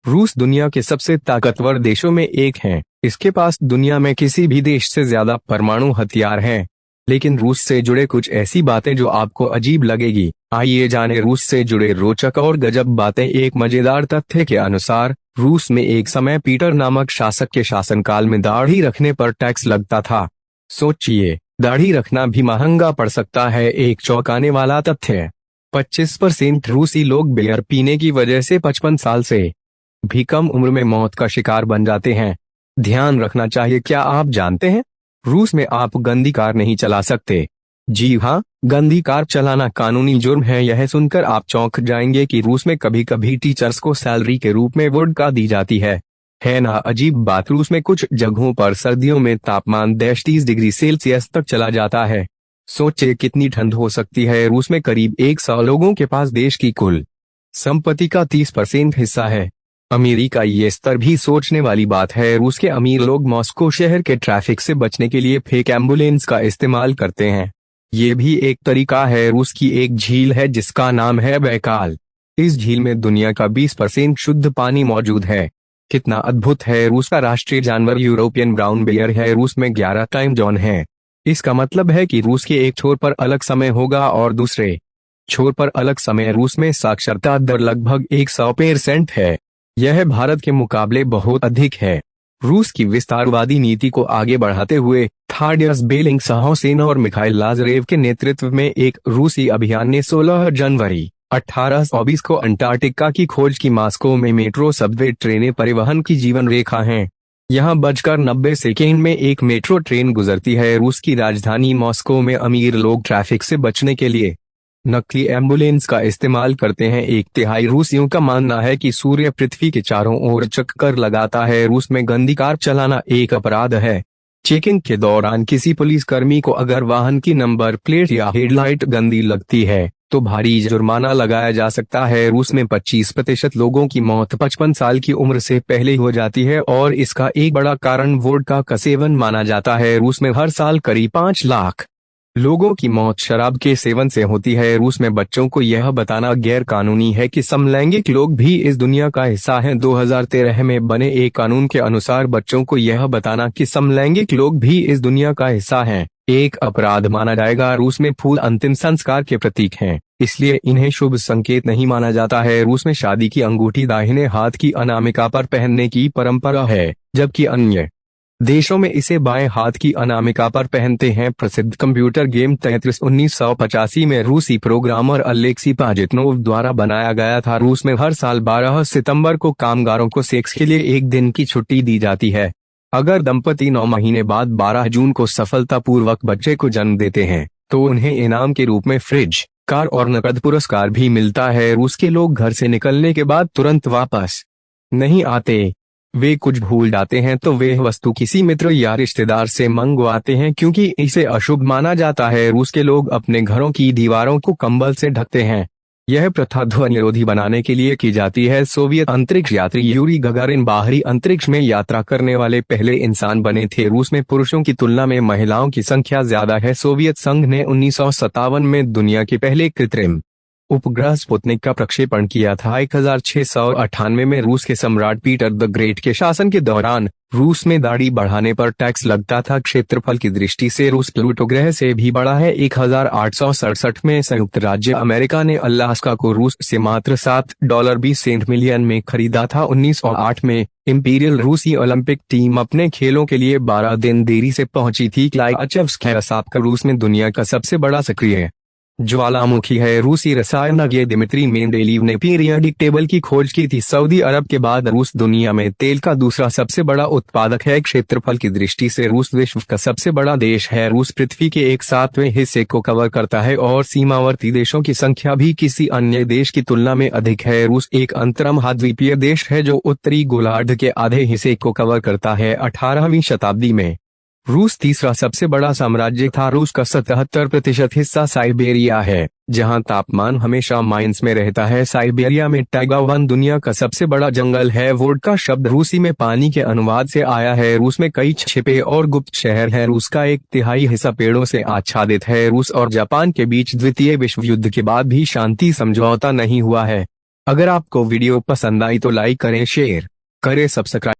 रूस दुनिया के सबसे ताकतवर देशों में एक है। इसके पास दुनिया में किसी भी देश से ज्यादा परमाणु हथियार हैं। लेकिन रूस से जुड़े कुछ ऐसी बातें जो आपको अजीब लगेगी। आइए जाने रूस से जुड़े रोचक और गजब बातें। एक मजेदार तथ्य के अनुसार रूस में एक समय पीटर नामक शासक के शासनकाल में दाढ़ी रखने पर टैक्स लगता था। सोचिए, दाढ़ी रखना भी महंगा पड़ सकता है। एक चौंकाने वाला तथ्य, 25% रूसी लोग बियर पीने की वजह से 55 साल से भी कम उम्र में मौत का शिकार बन जाते हैं। ध्यान रखना चाहिए। क्या आप जानते हैं, रूस में आप गंदी कार नहीं चला सकते। जी हाँ, गंदी कार चलाना कानूनी जुर्म है। यह सुनकर आप चौंक जाएंगे कि रूस में कभी कभी टीचर्स को सैलरी के रूप में वोडका दी जाती है ना अजीब बात। रूस में कुछ जगहों पर सर्दियों में तापमान 30 डिग्री सेल्सियस तक चला जाता है। सोचिए कितनी ठंड हो सकती है। रूस में करीब 100 लोगों के पास देश की कुल संपत्ति का 30% हिस्सा है। अमीरी का ये स्तर भी सोचने वाली बात है। रूस के अमीर लोग मॉस्को शहर के ट्रैफिक से बचने के लिए फेक एम्बुलेंस का इस्तेमाल करते हैं। ये भी एक तरीका है। रूस की एक झील है जिसका नाम है बैकाल। इस झील में दुनिया का 20% शुद्ध पानी मौजूद है। कितना अद्भुत है। रूस का राष्ट्रीय जानवर यूरोपियन ब्राउन बेयर है। रूस में 11 टाइम जोन है। इसका मतलब है कि रूस के एक छोर पर अलग समय होगा और दूसरे छोर पर अलग समय। रूस में साक्षरता दर लगभग 100% है। यह भारत के मुकाबले बहुत अधिक है। रूस की विस्तारवादी नीति को आगे बढ़ाते हुए थाडियस बेलिंगशॉसेन और मिखाइल लाज़रेव के नेतृत्व में एक रूसी अभियान ने 16 जनवरी 1824 को अंटार्कटिका की खोज की। मॉस्को में मेट्रो सबवे ट्रेनें परिवहन की जीवन रेखा हैं। यहाँ बजकर 90 सेकेंड में एक मेट्रो ट्रेन गुजरती है। रूस की राजधानी मॉस्को में अमीर लोग ट्रैफिक से बचने के लिए नकली एम्बुलेंस का इस्तेमाल करते हैं। 1/3 रूसियों का मानना है कि सूर्य पृथ्वी के चारों ओर चक्कर लगाता है। रूस में गंदी कार चलाना एक अपराध है। चेकिंग के दौरान किसी पुलिसकर्मी को अगर वाहन की नंबर प्लेट या हेडलाइट गंदी लगती है तो भारी जुर्माना लगाया जा सकता है। रूस में 25% लोगों की मौत 55 साल की उम्र से पहले हो जाती है और इसका एक बड़ा कारण वोडका का सेवन माना जाता है। रूस में हर साल करीब 5 लाख लोगों की मौत शराब के सेवन से होती है। रूस में बच्चों को यह बताना गैर कानूनी है कि समलैंगिक लोग भी इस दुनिया का हिस्सा हैं। 2013 में बने एक कानून के अनुसार बच्चों को यह बताना कि समलैंगिक लोग भी इस दुनिया का हिस्सा हैं एक अपराध माना जाएगा। रूस में फूल अंतिम संस्कार के प्रतीक हैं, इसलिए इन्हें शुभ संकेत नहीं माना जाता है। रूस में शादी की अंगूठी दाहिने हाथ की अनामिका पर पहनने की परंपरा है, जबकि अन्य देशों में इसे बाएं हाथ की अनामिका पर पहनते हैं। प्रसिद्ध कंप्यूटर गेम तेट्रिस 1985 में रूसी प्रोग्रामर अलेक्सी पाजिटनोव द्वारा बनाया गया था। रूस में हर साल 12 सितंबर को कामगारों को सेक्स के लिए एक दिन की छुट्टी दी जाती है। अगर दंपति 9 महीने बाद 12 जून को सफलतापूर्वक बच्चे को जन्म देते हैं तो उन्हें इनाम के रूप में फ्रिज, कार और नकद पुरस्कार भी मिलता है। रूस के लोग घर से निकलने के बाद तुरंत वापस नहीं आते। वे कुछ भूल जाते हैं तो वे वस्तु किसी मित्र या रिश्तेदार से मंगवाते हैं क्योंकि इसे अशुभ माना जाता है। रूस के लोग अपने घरों की दीवारों को कंबल से ढकते हैं। यह प्रथा ध्वनिरोधी बनाने के लिए की जाती है। सोवियत अंतरिक्ष यात्री यूरी गगारिन बाहरी अंतरिक्ष में यात्रा करने वाले पहले इंसान बने थे। रूस में पुरुषों की तुलना में महिलाओं की संख्या ज्यादा है। सोवियत संघ ने 1957 में दुनिया के पहले कृत्रिम उपग्रह स्पुतनिक का प्रक्षेपण किया था। 1698 में रूस के सम्राट पीटर द ग्रेट के शासन के दौरान रूस में दाढ़ी बढ़ाने पर टैक्स लगता था। क्षेत्रफल की दृष्टि से रूस प्लूटो ग्रह से भी बड़ा है। 1867 में संयुक्त राज्य अमेरिका ने अलास्का को रूस से मात्र $7.20 मिलियन में खरीदा था। 1908 में इंपीरियल रूसी ओलंपिक टीम अपने खेलों के लिए 12 दिन देरी से पहुंची थी। क्लाइचेवस्काया सापका रूस में दुनिया का सबसे बड़ा सक्रिय ज्वालामुखी है। रूसी रसायनज्ञ दिमित्री मेंडेलीव ने पीरियडिक टेबल की खोज की थी। सऊदी अरब के बाद रूस दुनिया में तेल का दूसरा सबसे बड़ा उत्पादक है। क्षेत्रफल की दृष्टि से रूस विश्व का सबसे बड़ा देश है। रूस पृथ्वी के 1/7 हिस्से को कवर करता है और सीमावर्ती देशों की संख्या भी किसी अन्य देश की तुलना में अधिक है। रूस एक अंतर्महाद्वीपीय देश है जो उत्तरी गोलार्ध के आधे हिस्से को कवर करता है। 18वीं शताब्दी में रूस तीसरा सबसे बड़ा साम्राज्य था। रूस का 77% हिस्सा साइबेरिया है, जहां तापमान हमेशा माइनस में रहता है। साइबेरिया में टैगा वन दुनिया का सबसे बड़ा जंगल है। वोडका शब्द रूसी में पानी के अनुवाद से आया है। रूस में कई छिपे और गुप्त शहर हैं। रूस का 1/3 हिस्सा पेड़ों से आच्छादित है। रूस और जापान के बीच द्वितीय विश्व युद्ध के बाद भी शांति समझौता नहीं हुआ है। अगर आपको वीडियो पसंद आई तो लाइक करें, शेयर करें, सब्सक्राइब